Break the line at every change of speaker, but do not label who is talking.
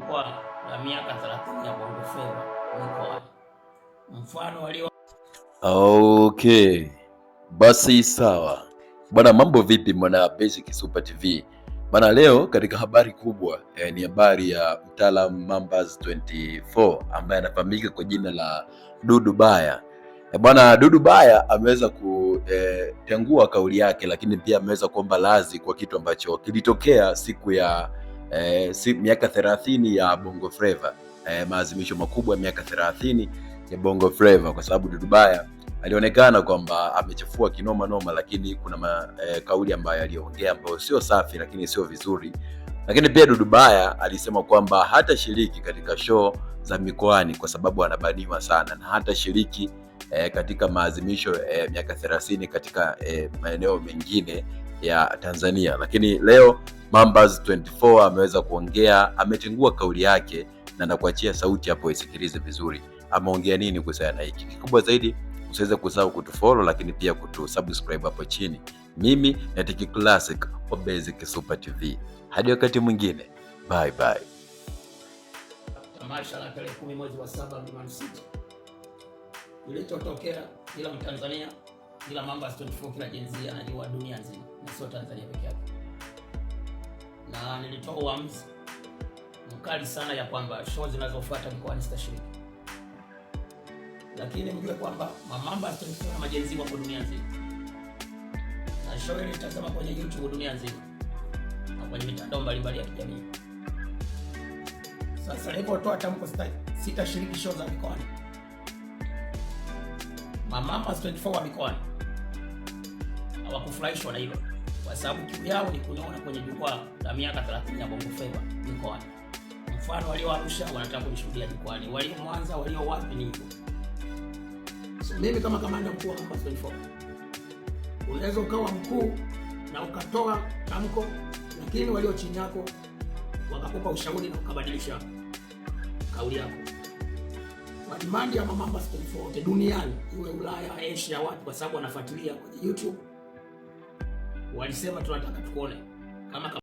jukwaa la miaka 30 ya Bongo Flava mikoa. Mfano walio
Okay. Basi sawa. Bwana, mambo vipi mwana Basic Super TV? Bwana, leo katika habari kubwa ni habari ya mtaalamu Mambaz 24 ambaye anafahamika kwa jina la Dudu Baya. Bwana, Dudu Baya ameweza kutengua kauli yake, lakini pia ameweza kuomba radhi kwa kitu ambacho kilitokea siku ya miaka 30 ya Bongo Flava, maadhimisho makubwa ya miaka 30 ya Bongo Flava, kwa sababu Dudu Baya alionekana kwamba amechafua kinoma noma, lakini kuna kauli ambayo aliongea ambayo sio safi, lakini sio vizuri. Lakini pia Dudu Baya alisema kwamba hata shiriki katika show za mikoani kwa sababu anabaniwa sana, na hata shiriki katika maadhimisho miaka 30 katika maeneo mengine ya Tanzania. Lakini leo Mambaz 24 ameweza kuongea, ametengua kauli yake, na nakuachia sauti hapo isikilize vizuri. Ameongea nini kuhusiana na hiki? Kikubwa zaidi, usiweze kusahau kutufollow, lakini pia kutusubscribe hapo chini. Mimi ni Tiki Classic wa Basic Super TV. Hadi wakati mwingine, bye bye.
Tamasha la tarehe 10 mwezi wa 7 Mlimani City ilitotokea, kila Mtanzania, kila Mambaz 24, kila jinsia anajua dunia nzima, na sio Tanzania peke yake. Na nilitoa uamuzi mkali sana ya kwamba show zinazofuata mikoani sitashiriki. Lakini mjue kwamba Mambaz 24 na majenzi wako dunia nzima, na show ile itazama kwenye YouTube dunia nzima na kwenye mitandao mbalimbali ya kijamii. Sasa nilipotoa tamko sitashiriki show za mikoani, Mambaz 24 wa mikoani hawakufurahishwa na hilo, kwa sababu kiu yao ni kuniona kwenye jukwaa la miaka 30 ya Bongo Flava mikoani. Mfano walio Arusha wanataka kunishuhudia jukwani, walio Mwanza, walio wapi ni hivyo. So mimi kama kamanda mkuu wa Mambaz 24, unaweza ukawa mkuu na ukatoa tamko, lakini walio chini yako wakakupa ushauri na ukabadilisha kauli yako. Kwa demand ya Mambaz 24 duniani, iwe Ulaya, Asia, watu kwa sababu wanafuatilia kwenye YouTube, walisema tunataka tukuone kama